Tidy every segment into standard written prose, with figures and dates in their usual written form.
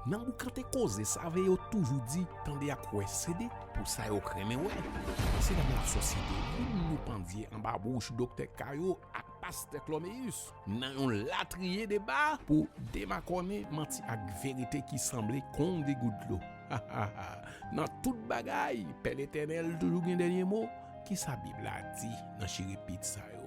Nan ou quand te cause, ça veut toujours dit, tendez à quoi céder, pour ça yo crème ouais. C'est dans la société, nous pendier en bas bouche docteur Kayo à pasteur Cloméus. Nan yon latrier débat pour démaconner menti ak vérité qui semblait comme des gouttes d'eau. Dans toute bagaille, Père l'Éternel toujours un dernier mot qui sa Bible a dit dans chérépite ça yo.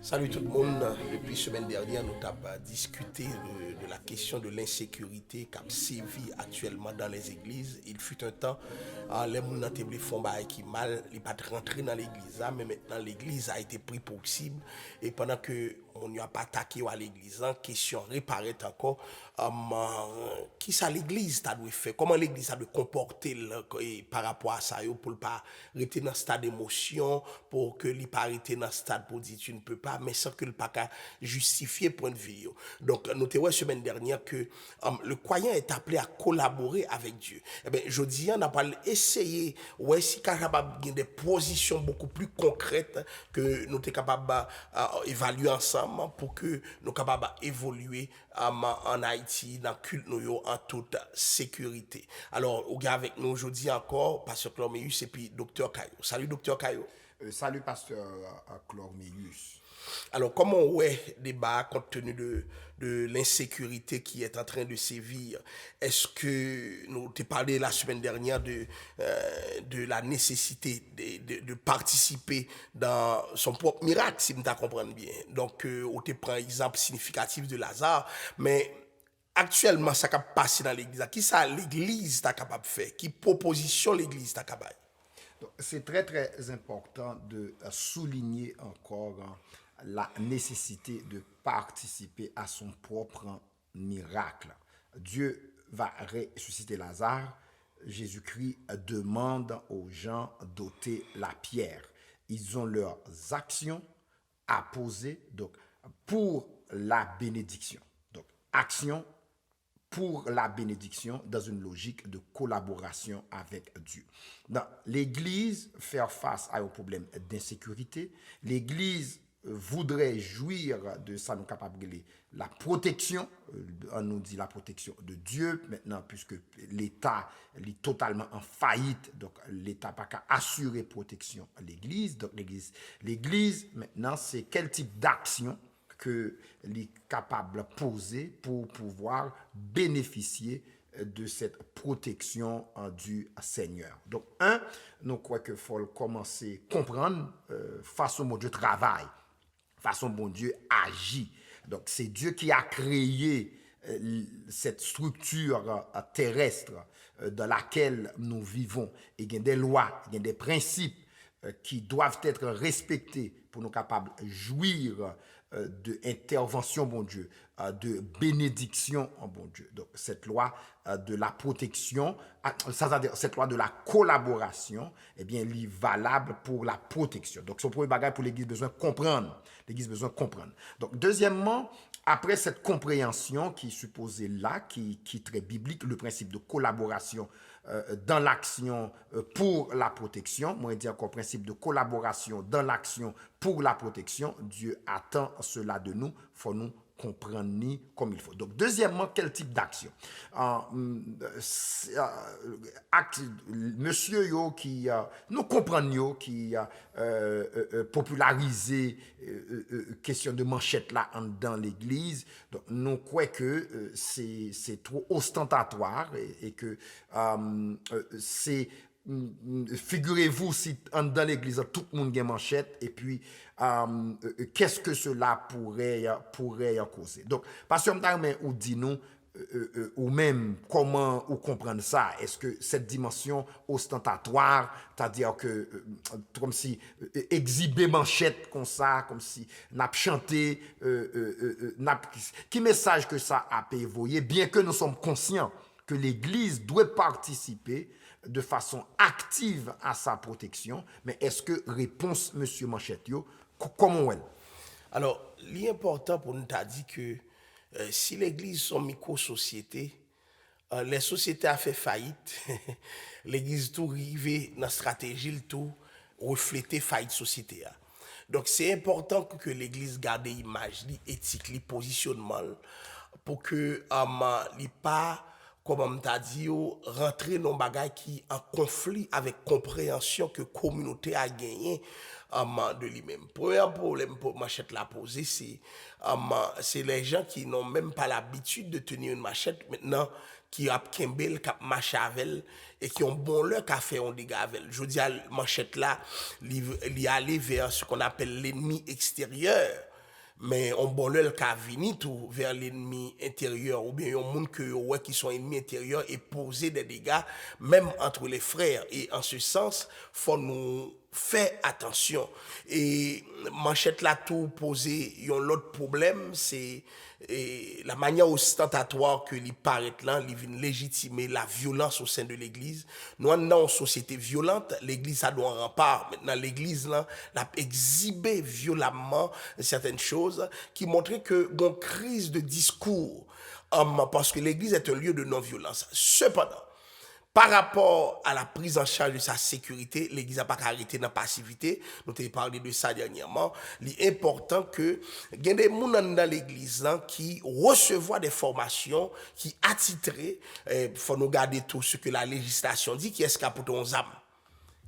Salut tout le monde. Depuis semaine dernière, nous avons discuté de la question de l'insécurité qui a sévi actuellement dans les églises. Il fut un temps, les gens qui font qui mal, ils ne pas rentrer dans l'église, mais maintenant l'église a été prise pour cible. Et pendant que on n'y a pas attaqué à l'église, question réparée encore, qui ça l'église a dû faire, comment l'église a dû comporter par rapport à ça, pour ne pas rester dans le stade d'émotion, pour que l'il pas rester dans le stade pour dire tu ne peux pas, mais sans que le pas justifier point de vue. Donc, nous avons vu la semaine dernière que le croyant est appelé à collaborer avec Dieu. Eh bien, je dis, on n'a pas essayé, ouais, si capable de des positions beaucoup plus concrètes que nous sommes capables d'évaluer ensemble pour que nous soyons capables d'évoluer en Haïti, dans le culte nous en toute sécurité. Alors, on est avec nous aujourd'hui encore, Pasteur Cloméus et puis Docteur Kayo. Salut Docteur Kayo. Salut Pasteur Cloméus. Alors, comment on est débat compte tenu de l'insécurité qui est en train de sévir? Est-ce que nous t'ai parlé la semaine dernière de la nécessité de participer dans son propre miracle, si je comprends bien. Donc, on te prend exemple significatif de Lazare, mais actuellement, ça qui passé dans l'église, qui ça l'église est capable de faire? Qui proposition l'église est capable? C'est très très important de souligner encore la nécessité de participer à son propre miracle. Dieu va ressusciter Lazare. Jésus-Christ demande aux gens d'ôter la pierre. Ils ont leurs actions à poser donc, pour la bénédiction. Donc, action pour la bénédiction dans une logique de collaboration avec Dieu. Dans l'Église, faire face à un problème d'insécurité, l'Église voudrait jouir de ça, nous capables de la protection, on nous dit la protection de Dieu, maintenant, puisque l'État est totalement en faillite, donc l'État n'a pas qu'à assurer protection à l'Église. Donc l'Église, maintenant, c'est quel type d'action que l'est capable de poser pour pouvoir bénéficier de cette protection du Seigneur. Donc, nous croyons qu'il faut commencer à comprendre façon dont Dieu travaille, façon dont Dieu agit. Donc, c'est Dieu qui a créé cette structure terrestre dans laquelle nous vivons. Il y a des lois, il y a des principes qui doivent être respectés pour nous capables de jouir de intervention, bon Dieu, de bénédiction en bon Dieu. Donc, cette loi de la protection, cette loi de la collaboration, eh bien, elle est valable pour la protection. Donc, c'est le premier bagage pour l'Église besoin de comprendre. L'Église besoin de comprendre. Donc, deuxièmement, après cette compréhension qui est supposée là, qui est très biblique, le principe de collaboration dans l'action pour la protection, moi je dis encore principe de collaboration dans l'action pour la protection, Dieu attend cela de nous, il faut nous comprendre ni comme il faut. Donc, deuxièmement, quel type d'action? Monsieur yo qui nous comprenons yo qui popularisé question de manchette là dans l'église. Donc, nous croyons que c'est trop ostentatoire et que c'est figurez-vous si dans l'église tout le monde a manchette et puis qu'est-ce que cela pourrait causer. Donc pasteur Mtarmen ou dit nous ou même comment ou comprendre ça, est-ce que cette dimension ostentatoire, c'est-à-dire que comme si exhiber manchette comme ça, comme si n'a chanté qui message que ça a évolué, bien que nous sommes conscients que l'Église doit participer de façon active à sa protection. Mais est-ce que réponse, M. Manchetio, comment est-elle? Alors, l'important pour nous t'a dit que si l'Église sont micro-sociétés, les sociétés a fait faillite, l'Église tout rivé dans la stratégie, le tout refléter faillite société. Donc c'est important que l'Église garde l'image, l'éthique, le positionnement pour que li pas comme on t'a dit rentrer dans bagay qui en conflit avec compréhension que communauté a gagné de lui-même. Premier problème pour machette la poser c'est les gens qui n'ont même pas l'habitude de tenir une machette maintenant qui a kembel k'ap marche avec et qui ont bon leur qu'a fait on dégâts avec. Je dis à manchette là li aller vers ce qu'on appelle l'ennemi extérieur. Mais on bon le ka vini tout vers l'ennemi intérieur ou bien yon monde que ouais qui sont ennemis intérieurs et poser des dégâts même entre les frères et en ce sens faut nous faire attention et manchette là tout poser yon l'autre problème c'est la manière ostentatoire que il paraît là il vient légitimer la violence au sein de l'église nous dans une société violente l'église ça doit un rempart maintenant l'église là l'a exhibé violemment certaines choses qui montraient que une crise de discours parce que l'église est un lieu de non-violence cependant par rapport à la prise en charge de sa sécurité, l'Église n'a pas arrêté dans la passivité. Nous avons parlé de ça dernièrement. Il est important que il y ait des gens dans l'Église qui reçoivent des formations, qui attitrent. Il faut nous garder tout ce que la législation dit, qui est-ce qui a pour ton âme.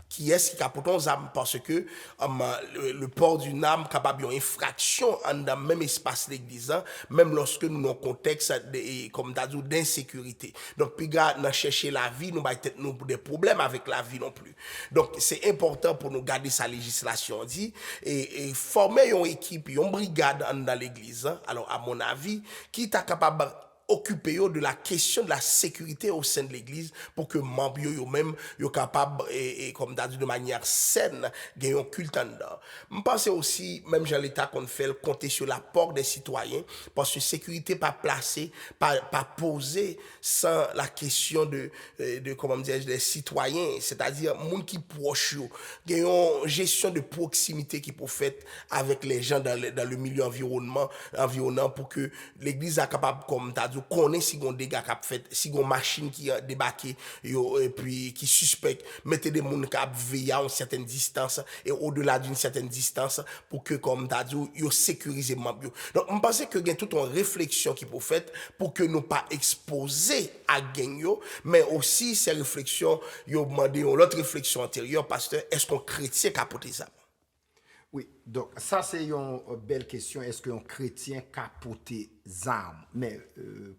Qui est-ce qui capote aux âmes parce que le port d'une arme capable d'une infraction dans le même espace l'église même lorsque nous dans un contexte comme t'as dit d'insécurité donc puis gars chercher la vie nous peut-être nous des problèmes avec la vie non plus donc c'est important pour nous garder sa législation dit et former une équipe une brigade dans l'église alors à mon avis qui t'a capable occuper de la question de la sécurité au sein de l'église pour que membres eux-mêmes soient capables et comme t'as dit de manière saine gagner un culte en dedans. Je pense aussi même dans l'état qu'on fait compter sur l'apport des citoyens parce que sécurité pas placée pas posée sans la question de comment dire des citoyens c'est-à-dire monde qui proche gagner une gestion de proximité qui peut faire avec les gens dans le milieu environnant pour que l'église soit capable comme t'as dit connaît si gon dégâts qu'a fait si gon machine qui a débarqué et puis qui suspecte mettez des monde qui veiller à une certaine distance et au-delà d'une certaine distance pour que comme t'as dit yo sécuriser membre donc on pense que il y a toute une réflexion qui peut faire pour que nous pas exposer à gain yo mais aussi ces réflexions yo demander l'autre réflexion antérieure pasteur est-ce qu'on chrétien capoter ça. Oui, donc ça c'est une belle question. Est-ce qu'un chrétien capote armes? Mais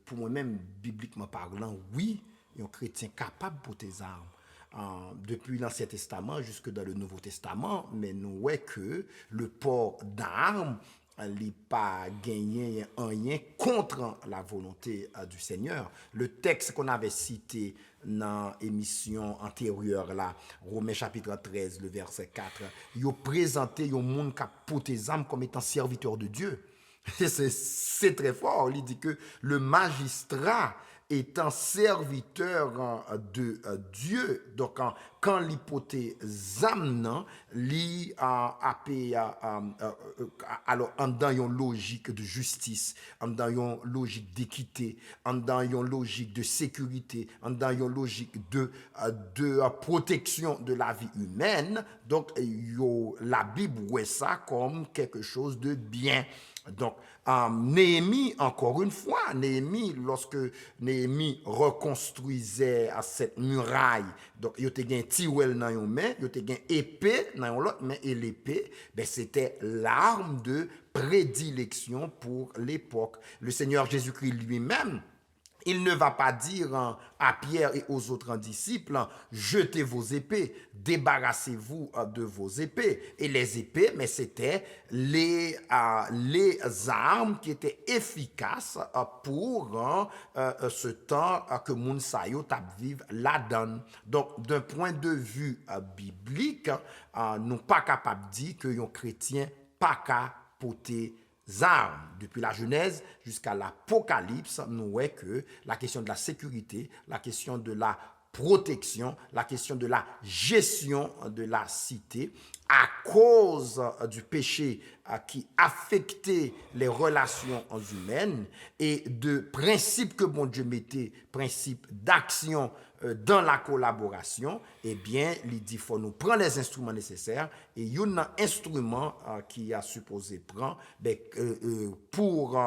pour moi-même, bibliquement parlant, oui, un chrétien capable de porter armes. Depuis l'Ancien Testament jusque dans le Nouveau Testament, mais nous voyons que le port d'armes n'est pas gagné rien contre la volonté du Seigneur. Le texte qu'on avait cité dans l'émission antérieure, là, Romains chapitre 13, le verset 4, il a présenté un monde qui a porté des armes comme étant serviteur de Dieu. C'est très fort. Il dit que le magistrat étant serviteur de Dieu, donc quand l'hypothèse âme alors en dans une logique de justice, en dans une logique d'équité, en dans une logique de sécurité, en dans une logique de protection de la vie humaine, donc la Bible voit ça comme quelque chose de bien. Donc, Néhémie, encore une fois, lorsque Néhémie reconstruisait cette muraille, donc il y a un tiwel dans une main, il y a un épée dans l'autre main, et l'épée, c'était l'arme de prédilection pour l'époque. Le Seigneur Jésus-Christ lui-même, il ne va pas dire à Pierre et aux autres disciples, jetez vos épées, débarrassez-vous de vos épées. Et les épées, mais c'était les armes qui étaient efficaces pour ce temps que Mounsayo tap vive la donne. Donc, d'un point de vue biblique, nous pas capable de dire que un chrétien pas qu'à porter armes. Depuis la Genèse jusqu'à l'Apocalypse, nous voyons que la question de la sécurité, la question de la protection, la question de la gestion de la cité, à cause du péché qui affectait les relations humaines et de principes que bon Dieu mettait, principes d'action dans la collaboration, eh bien, il dit qu'il faut nous prendre les instruments nécessaires et il y a un instrument qui a supposé prendre pour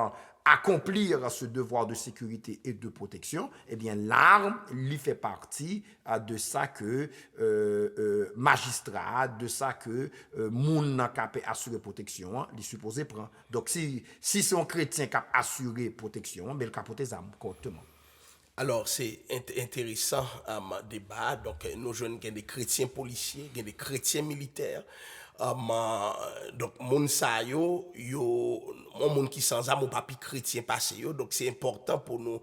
accomplir ce devoir de sécurité et de protection, eh bien, l'arme, lui fait partie de ça que magistrat, de ça que moun n'a capé assurer protection, il supposé prendre. Donc, si c'est un chrétien qui a assuré protection, mais il capote les armes correctement. Alors, c'est intéressant débat. Donc, nous jeunes, il y a des chrétiens policiers, il y a des chrétiens militaires. Donc, moun sa yo moun qui sans âme ou papi chrétien passé yo. Donc, c'est important pour nous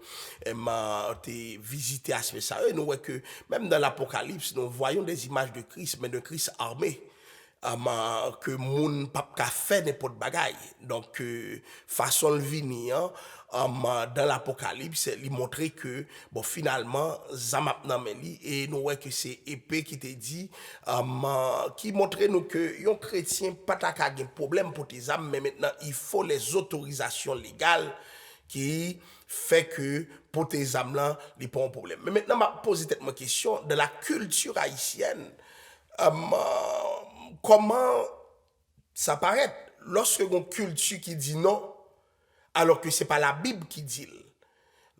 visiter aspect ça. Et nous voyons que même dans l'Apocalypse, nous voyons des images de Christ, mais de Christ armé. Que moun pap ka fait n'importe bagaille. Donc façon le venir dans l'Apocalypse, il montrait que bon finalement zamap nan men li et nous voyons que c'est épée qui te dit qui montrait nous que yon chrétien pas ta ka gen problème pour tes âmes, mais maintenant il faut les autorisations légales qui fait que pour tes âmes là, il pas un problème. Mais maintenant m'a posé tête ma question de la culture haïtienne. Comment ça paraît lorsque une culture qui dit non, alors que ce n'est pas la Bible qui dit.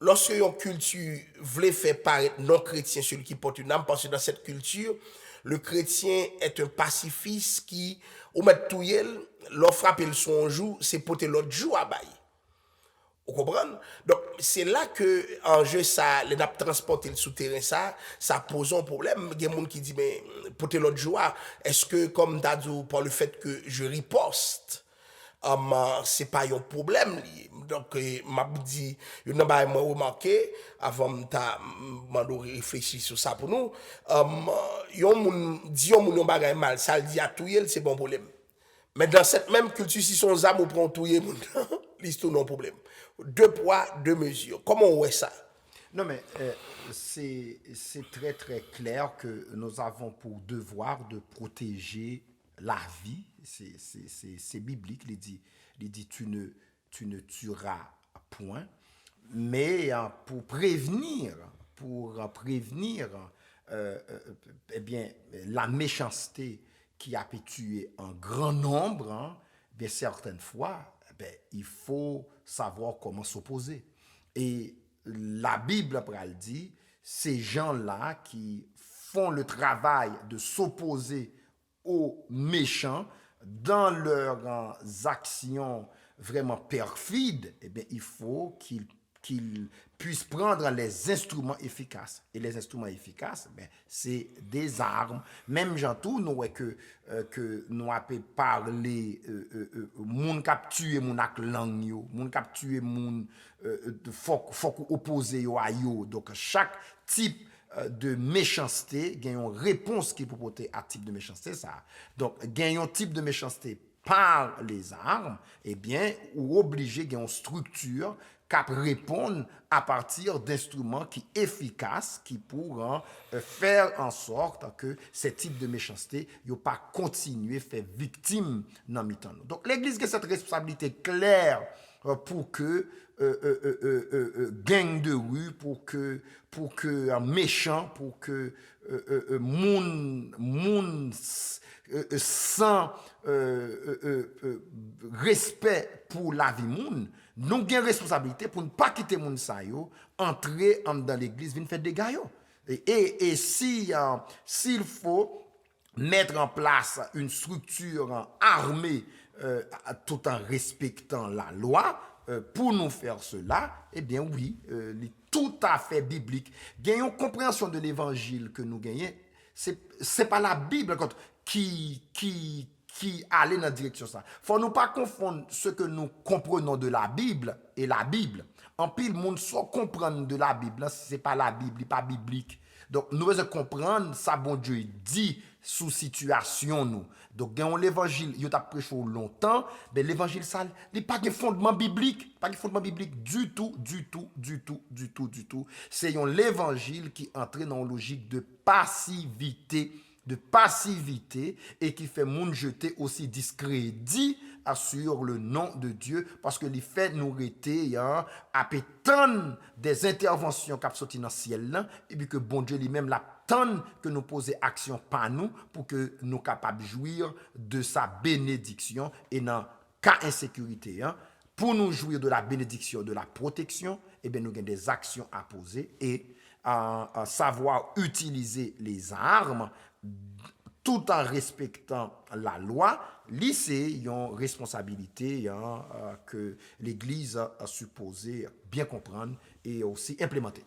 Lorsque une culture voulait faire paraître non chrétien celui qui porte une âme, parce que dans cette culture, le chrétien est un pacifiste qui, ou met tout yel, l'on frappe son jour, c'est porter l'autre jour à bail. Vous comprenez? Donc, c'est là que, en jeu, ça, les nappes transporter le souterrain, ça pose un problème. Il y a des gens qui disent, mais, pour l'autre joie, est-ce que, comme t'as dit, par le fait que je riposte, c'est pas un problème. Donc, m'a dit, il y a un moi remarqué, avant de réfléchir sur ça pour nous, il y a un bagay mal, ça le dit à tout, c'est bon problème. Mais dans cette même culture, si son âme ou prend tout, l'histoire non problème. 2 poids, 2 mesures. Comment on voit ça? Non, mais c'est très, très clair que nous avons pour devoir de protéger la vie. C'est biblique. Il dit tu ne tueras point. Mais pour prévenir eh bien, la méchanceté qui a pu tuer un grand nombre, bien certaines fois, il faut savoir comment s'opposer. Et la Bible, elle dit, ces gens-là qui font le travail de s'opposer aux méchants dans leurs actions vraiment perfides, eh bien, il faut qu'ils puissent prendre les instruments efficaces. Et les instruments efficaces, c'est des armes. Même Jean-Tout, nous que nous avons parlé moun k'ap tué moun ak lang yo, moun k'ap tué moun faut opposer yo à yo. Donc chaque type de méchanceté, il y a une réponse qui peut porter à type de méchanceté ça. Donc il y a un type de méchanceté par les armes, eh bien, ou obligé il y a une structure qui répondent à partir d'instruments qui efficaces, qui pourront faire en sorte que ce type de méchanceté ne pas continuer à faire victime dans le temps. Donc l'Église a cette responsabilité claire pour que gang de rue, pour que méchant, pour que moun sans respect pour la vie moun, nous avons une responsabilité pour ne pas quitter moun sa yo, entrer dans l'église, venir faire des dégâts yo. Et s'il faut mettre en place une structure armée tout en respectant la loi, pour nous faire cela, eh bien oui, tout à fait biblique. Il y a une compréhension de l'évangile que nous gagnons. C'est pas la Bible qui allait dans la direction ça. Faut nous pas confondre ce que nous comprenons de la Bible et la Bible. En pile monde soit comprendre de la Bible, c'est pas la Bible, pas biblique. Donc, nous devons comprendre ça, bon Dieu dit sous situation nous. Donc, dans l'évangile, il a prêché longtemps, mais l'évangile, ça, il n'y a pas de fondement biblique. Pas de fondement biblique du tout. C'est l'évangile qui entre dans une logique de passivité et qui fait moun jeter aussi discrédit sur le nom de Dieu parce que les fait nous rester à pétendre des interventions qui sortent dans le ciel là, et puis que bon Dieu lui-même l'attend que nous poser action par nous pour que nous capables de jouir de sa bénédiction et dans cas insécurité pour nous jouir de la bénédiction, de la protection, eh bien nous avons des actions à poser et à savoir utiliser les armes tout en respectant la loi, c'est une responsabilité que l'Église a supposé bien comprendre et aussi implémenter.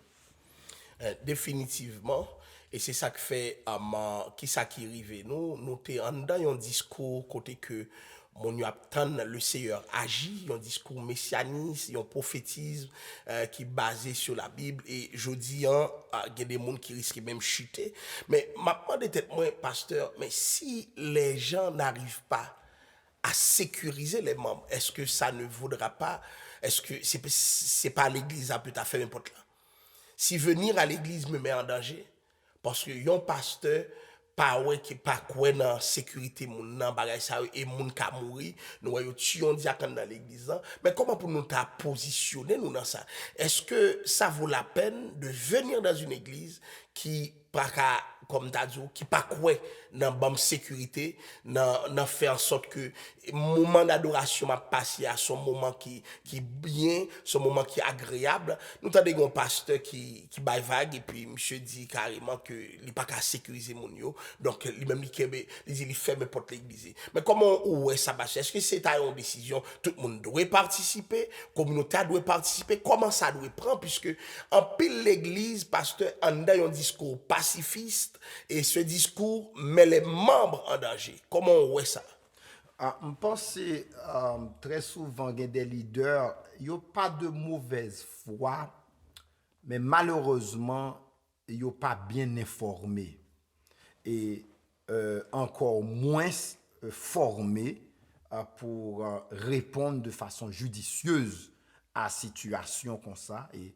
Définitivement, et c'est ça qui fait qui arrive nous t'es en dedans un discours côté que mon attend le Seigneur agit, un discours messianiste, un prophétisme qui est basé sur la Bible et je dis il y a des gens qui risquent même chuter. Mais maintenant peut-être moi pasteur, mais si les gens n'arrivent pas à sécuriser les membres, est-ce que ça ne vaudra pas, est-ce que c'est pas l'église à peut à faire n'importe là. Si venir à l'église me met en danger parce que un pasteur pas ouais qui pas quoi dans sécurité moun nan bagay ça et moun ka mouri nous voyons tuer diacre dans l'église mais comment pour nous ta positionner nous dans ça est-ce que ça vaut la peine de venir dans une église qui pas comme t'as dit qui pas quoi dans bonne sécurité dans faire en sorte que moment d'adoration m'a passé à son moment qui bien son moment qui agréable nous t'avons un pasteur qui baille vague et puis monsieur dit carrément que il pas qu'à sécuriser mon yo donc lui même il ferme porte l'église mais comment ouais ça marche est-ce que c'est une décision tout le monde doit participer communauté doit participer comment ça doit prendre puisque en pile l'église pasteur en dans un discours pacifiste et ce discours met les membres en danger. Comment on voit ça? Je pense que très souvent, il y a des leaders, il n'y a pas de mauvaise foi, mais malheureusement, ils ne sont pas bien informés. Et encore moins formés pour répondre de façon judicieuse à situation comme ça. Et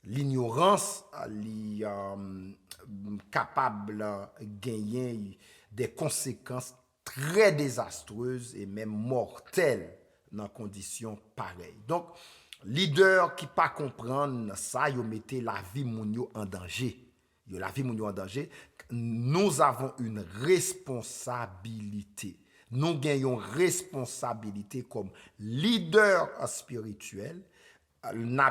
l'ignorance est capable de gagner des conséquences très désastreuses et même mortelles dans conditions pareilles. Donc, leader qui pas comprendre ça, ils mettent la vie moun en danger. La vie moun en danger. Nous avons une responsabilité. Nous gagnons responsabilité comme leader spirituel. Nous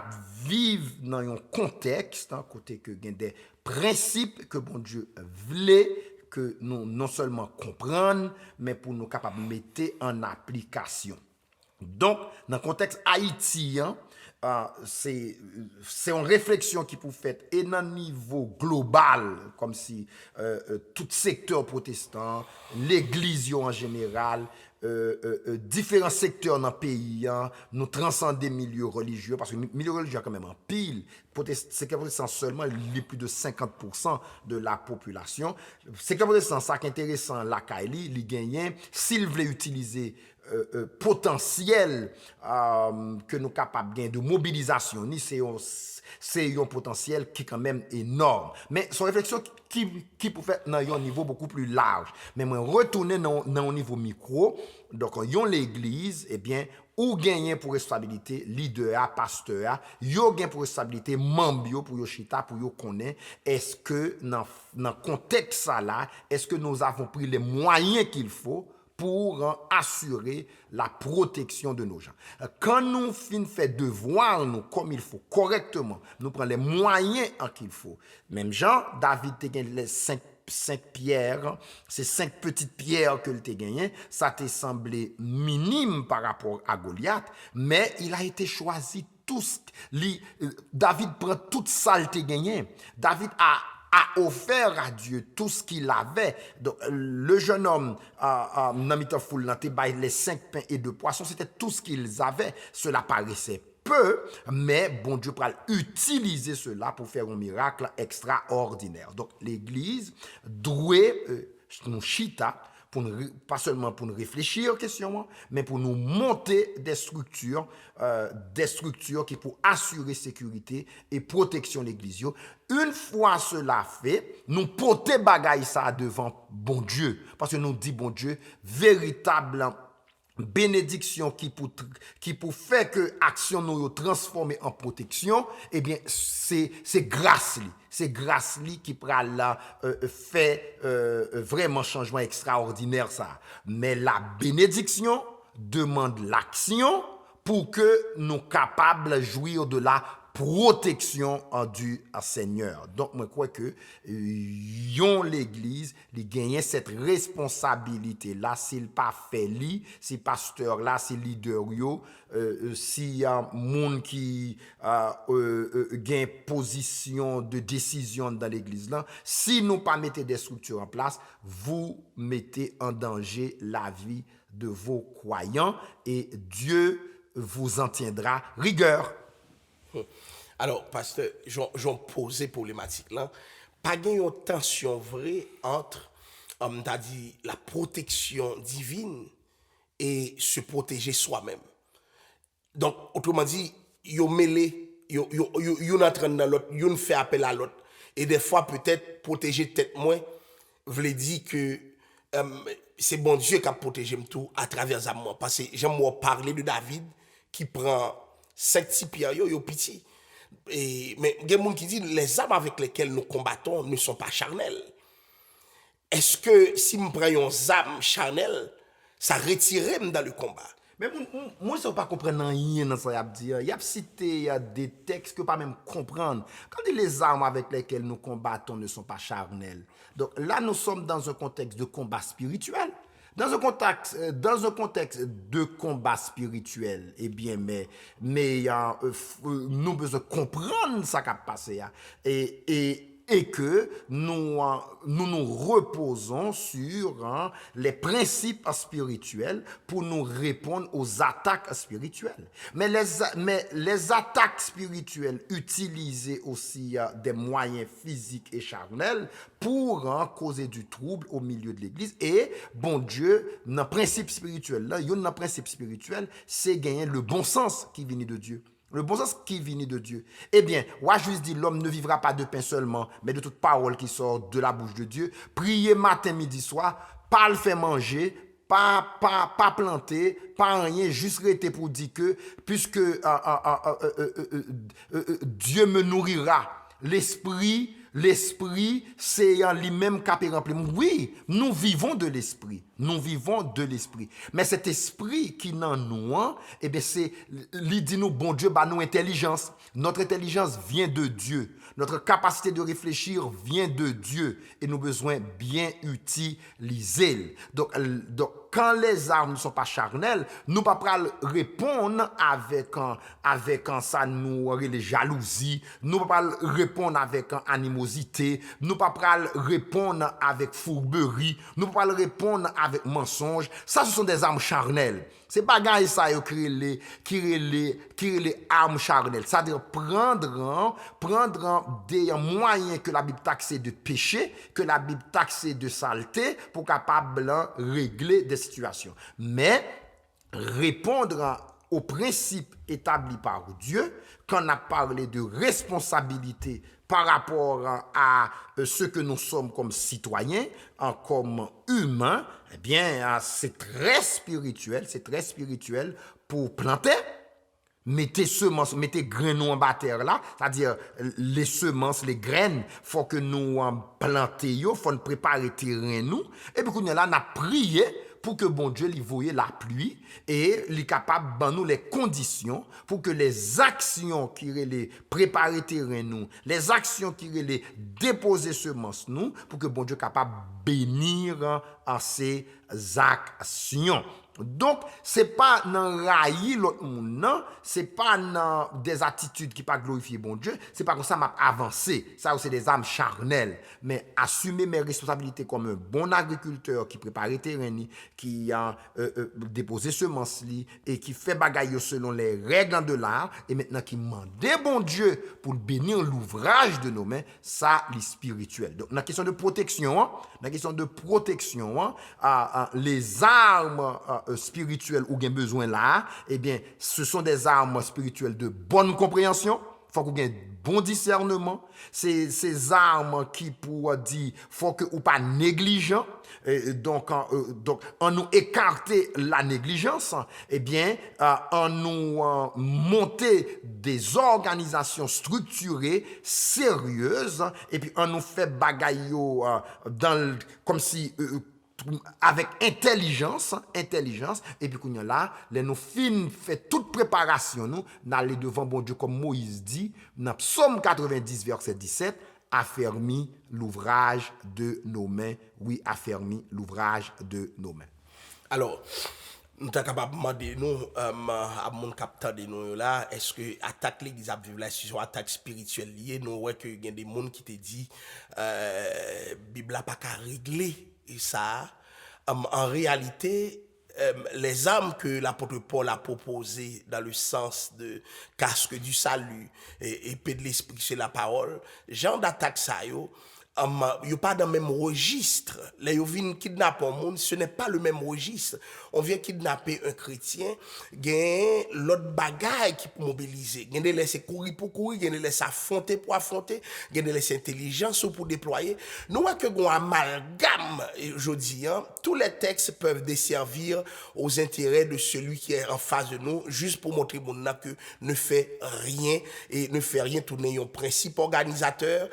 vivons dans un contexte, côté que il y a des principes que bon Dieu voulait que nous non seulement comprendre, mais pour nous capables de mettre en application. Donc, dans le contexte haïtien, c'est une réflexion qui peut faire et dans le niveau global, comme si tout secteur protestant, l'église en général, différents secteurs dans le pays, nous transcendons des milieux religieux, parce que les milieux religieux quand même en pile, secteur protestant seulement, il y a plus de 50% de la population. Secteur protestant, ça qui est intéressant, la Kaili, il gagne, s'il voulait utiliser potentiel que nous capables de mobilisation, c'est un potentiel qui est quand même énorme. Mais son réflexion qui peut faire dans un niveau beaucoup plus large. Mais moi, retourner dans un niveau micro, donc l'église, eh bien, ou gagner pour responsabilité leader, pasteur, yo gagne pour responsabilité membre pour yo chita pour yo connaître est-ce que dans contexte ça là, est-ce que nous avons pris les moyens qu'il faut pour assurer la protection de nos gens. Quand nous fait devoir nous comme il faut, correctement, nous prenons les moyens qu'il faut. Même Jean, David a gagné les 5 pierres, ces 5 petites pierres que tu as gagnées, ça t'a semblé minime par rapport à Goliath, mais il a été choisi David prend toute ça qu'il a gagné. David a offert à Dieu tout ce qu'il avait. Donc, le jeune homme, les 5 pains et 2 poissons, c'était tout ce qu'ils avaient. Cela paraissait peu, mais bon Dieu pourra utiliser cela pour faire un miracle extraordinaire. Donc l'église doit nous chita pas seulement pour nous réfléchir aux questions, mais pour nous monter des structures qui pour assurer sécurité et protection de l'église. Une fois cela fait, nous porter bagaille ça devant bon Dieu, parce que nous dit bon Dieu, véritable bénédiction qui pour faire que action nous transformer en protection, eh bien c'est grâce li. C'est grâce li qui pourra là fait vraiment changement extraordinaire ça. Mais la bénédiction demande l'action pour que nous capables de jouir de la protection du Seigneur. Donc, moi, je crois que l'église, il gagne cette responsabilité-là, s'il pas fait li, si pasteur-là, si leader yo, s'il y a monde qui gagne position de décision dans l'église-là, si nous pas mettez des structures en place, vous mettez en danger la vie de vos croyants et Dieu vous en tiendra rigueur. Alors, pasteur, j'en posé problématique là. Pas une tension vraie entre, t'as dit, la protection divine et se protéger soi-même. Donc, autrement dit, yo mêlé, yo entraîne dans l'autre, yo fait appel à l'autre. Et des fois, peut-être, protéger tête moins, voulait dire que c'est bon Dieu qui a protégé tout à travers moi. Parce que j'aime parler de David qui prend 5 petits pierres, yo petit. Mais il y a des gens qui disent les armes avec lesquelles nous combattons ne sont pas charnelles. Est-ce que si nous prenions des armes charnelles, ça retirerait dans le combat? Mais moi, je ne pas comprendre rien dans ça. Il y a cité des textes que pas même comprendre. Quand il dit les armes avec lesquelles nous combattons ne sont pas charnelles. Donc là, nous sommes dans un contexte de combat spirituel. Dans un contexte de combat spirituel, eh bien, mais nous besoin comprendre ça qui a passé et que nous reposons sur les principes spirituels pour nous répondre aux attaques spirituelles. Mais les attaques spirituelles utilisent aussi des moyens physiques et charnels pour causer du trouble au milieu de l'église. Et bon Dieu, dans le principe spirituel, c'est gagner le bon sens qui vient de Dieu. Le bon sens qui vient de Dieu. Eh bien, juste dit, l'homme ne vivra pas de pain seulement, mais de toute parole qui sort de la bouche de Dieu. Priez matin, midi, soir, pas le faire manger, pas planter, pas rien, juste rester pour dire que, puisque Dieu me nourrira, l'esprit, c'est en lui-même qui a rempli. Oui, nous vivons de l'esprit. Mais cet esprit qui n'en nous, eh bien, c'est, il dit nous, bon Dieu, bah, nous, intelligence. Notre intelligence vient de Dieu. Notre capacité de réfléchir vient de Dieu. Et nous avons besoin bien utiliser. Donc, quand les armes ne sont pas charnelles, nous ne pouvons pas répondre avec ça, nous, les jalousies. Nous ne pouvons pas répondre avec animosité. Nous ne pouvons pas répondre avec fourberie. Nous ne pouvons pas répondre avec mensonge. Ça, ce sont des armes charnelles. C'est bagaille ça qui les armes charnelles. C'est-à-dire prendre des moyens que la Bible taxe de péché, que la Bible taxe de saleté pour capable régler des situations. Mais répondre aux principes établis par Dieu, quand on a parlé de responsabilité par rapport à ce que nous sommes comme citoyens, comme humains, eh bien, c'est très spirituel pour planter. Mettez semences, mettez graines en bas terre là, c'est-à-dire les semences, les graines, faut que nous plantions, faut nous préparer terrain nous, et puis nous là, on a prié pour que bon Dieu lui voie la pluie et lui capable de nous les conditions pour que les actions qui les préparer terrain nous, les actions qui les déposer semences nous, pour que bon Dieu capable bénir en ces actions. Donc, c'est pas dans railler l'autre monde, non, c'est pas dans des attitudes qui pas glorifier bon Dieu, c'est pas comme ça m'a avancé. Ça c'est des âmes charnelles, mais assumer mes responsabilités comme un bon agriculteur qui prépare le terrain, qui a déposé semences et qui fait bagaille selon les règles de l'art et maintenant qui demande bon Dieu pour bénir l'ouvrage de nos mains, ça c'est spirituel. Donc, dans la question de protection, les armes spirituelles ou bien besoin là, eh bien, ce sont des armes spirituelles de bonne compréhension. Faut qu'on ait bon discernement. C'est ces armes qui pour dire, faut que ou pas négligent. Donc, en nous écarter la négligence, eh bien, en nous monter des organisations structurées, sérieuses, et puis en nous fait bagaillot comme si avec intelligence, et puis qu'on là, les nous fin fait toute préparation, nous, d'aller devant bon Dieu, comme Moïse dit, dans Psaume 90, verset 17, affermi l'ouvrage de nos mains. Oui, affermi l'ouvrage de nos mains. Alors, nous sommes capables de demander, nous, à mon capteur de nous là, est-ce que attaque l'église à vivre la situation, attaque spirituelle liée, nous voyons qu'il y a des gens qui te disent, Bible n'a pas qu'à régler. Et ça, en réalité, les armes que l'apôtre Paul a proposées dans le sens de casque du salut et épée de l'esprit, c'est la parole, genre d'attaque ça, yo pas dans le même registre. Là, yo viennent kidnapper un monde, ce n'est pas le même registre. On vient kidnapper un chrétien, gain l'autre bagaille qui peut mobiliser. Gain de laisser courir pour courir, gain de laisser affronter pour affronter, gain de laisser intelligence pour déployer. Nous voyons que gon amalgame, je dis, tous les textes peuvent desservir aux intérêts de celui qui est en face de nous, juste pour montrer mon que ne fait rien et ne fait rien tourner un principe organisateur.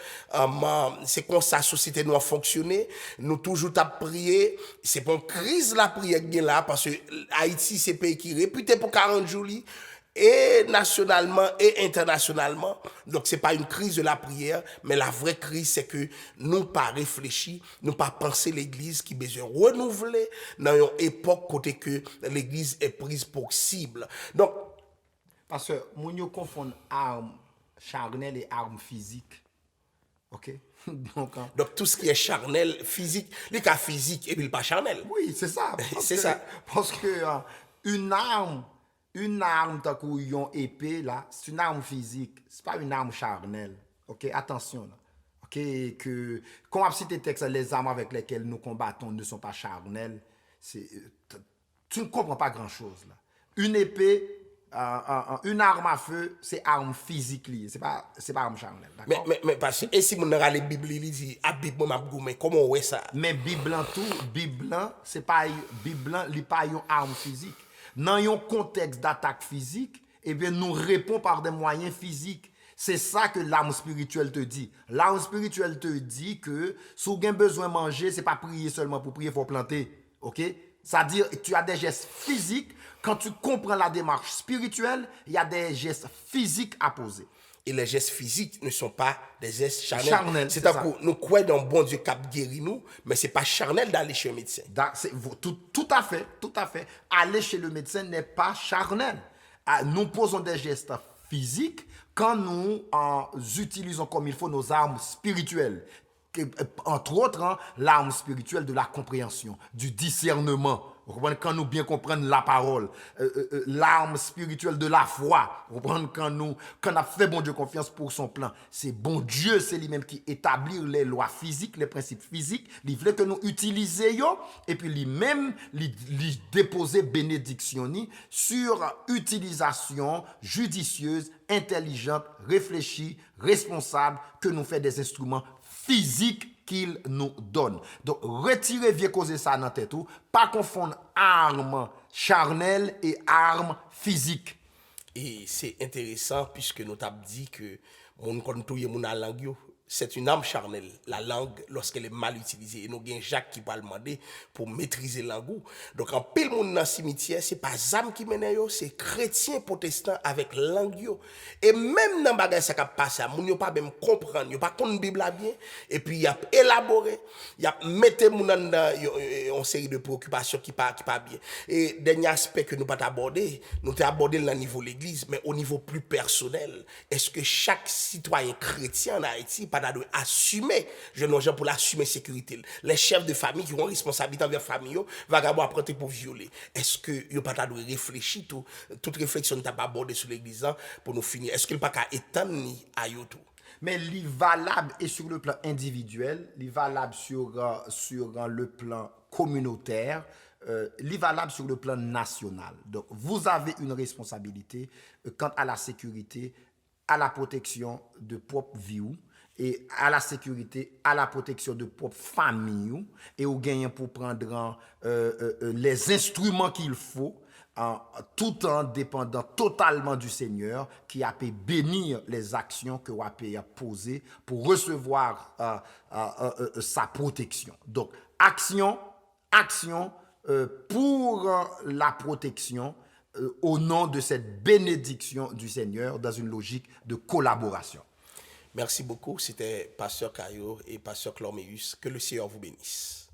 C'est comme ça, la société nous a fonctionné. Nous toujours à prier. C'est pas une crise la prière qui est là, parce que Haïti, c'est un pays qui est réputé pour 40 jours, et nationalement et internationalement. Donc, c'est pas une crise de la prière, mais la vraie crise, c'est que nous pas réfléchi, nous pas penser l'église qui besoin renouveler dans une époque côté que l'église est prise pour cible. Donc, parce que nous confondons armes charnelles et armes physiques. OK? Donc, tout ce qui est charnel, physique, les cas physiques et puis pas charnel. Oui, c'est ça. C'est ça. Parce que une arme, tant qu'on épée, là, c'est une arme physique. C'est pas une arme charnelle. OK? Attention, là. OK? Que, quand on cite texte, les armes avec lesquelles nous combattons ne sont pas charnelles. Tu ne comprends pas grand-chose, là. Une épée, une arme à feu, c'est arme physique liée, c'est pas arme charnelle, d'accord? Mais parce que et si mon a les Bible il dit a Bible m'a goumé, comment ouais ça? Mais Bible c'est pas Bible li pas une arme physique. Dans un contexte d'attaque physique, eh bien nous répondons par des moyens physiques. C'est ça que l'arme spirituelle te dit. L'arme spirituelle te dit que si vous avez besoin de manger, c'est pas prier seulement pour prier, il faut planter. OK? C'est-à-dire que tu as des gestes physiques. Quand tu comprends la démarche spirituelle, il y a des gestes physiques à poser. Et les gestes physiques ne sont pas des gestes charnels. C'est-à-dire que nous croyons dans bon Dieu qui guérit nous, mais ce n'est pas charnel d'aller chez le médecin. Tout à fait. Aller chez le médecin n'est pas charnel. Nous posons des gestes physiques quand nous utilisons comme il faut nos armes spirituelles. Entre autres, l'arme spirituelle de la compréhension, du discernement. Quand nous bien comprendre la parole, l'arme spirituelle de la foi, quand on a fait bon Dieu confiance pour son plan, c'est bon Dieu, c'est lui-même qui établit les lois physiques, les principes physiques, il veut que nous utilisions et puis lui-même lui déposer bénédiction sur utilisation judicieuse, intelligente, réfléchie, responsable que nous fait des instruments physiques qu'il nous donne. Donc, retirez vieux causer ça dans tête ou pas confondre armes charnelles et armes physiques. Et c'est intéressant puisque nous avons dit que mon kon touye mon langue c'est une arme charnelle, la langue, lorsqu'elle est mal utilisée. Et nous avons Jacques qui va demander pour maîtriser la langue. Donc, en pile monde dans le cimetière, c'est pas âme qui mène, c'est chrétiens protestants avec langue. Et même dans le bagage ça qui passe, moun yo pas même comprendre, yo pas connaître Bible bien. Et puis, il y a élaboré, il y a mis moun dans une série de préoccupations qui pas bien. Et dernier aspect que nous pas aborder, nous t'ai abordé au niveau de l'église, mais au niveau plus personnel. Est-ce que chaque citoyen chrétien en Haïti doit assumer, je ne sais pour l'assumer sécurité. Les chefs de famille qui ont responsabilité envers la famille, vagabond apprendre pour violer. Est-ce que yo pas doit réfléchir toute réflexion n'est pas abordée sur l'église pour nous finir. Est-ce qu'il pas qu'à étendre ni à yo tout? Mais il est valable et sur le plan individuel, il est valable sur le plan communautaire, il est valable sur le plan national. Donc, vous avez une responsabilité quant à la sécurité, à la protection de propre vie et à la sécurité, à la protection de propre famille et au gagnant pour prendre les instruments qu'il faut tout en dépendant totalement du Seigneur qui a pu bénir les actions que vous avez posées pour recevoir sa protection. Donc, action pour la protection au nom de cette bénédiction du Seigneur dans une logique de collaboration. Merci beaucoup. C'était Pasteur Caillot et Pasteur Clorméus. Que le Seigneur vous bénisse.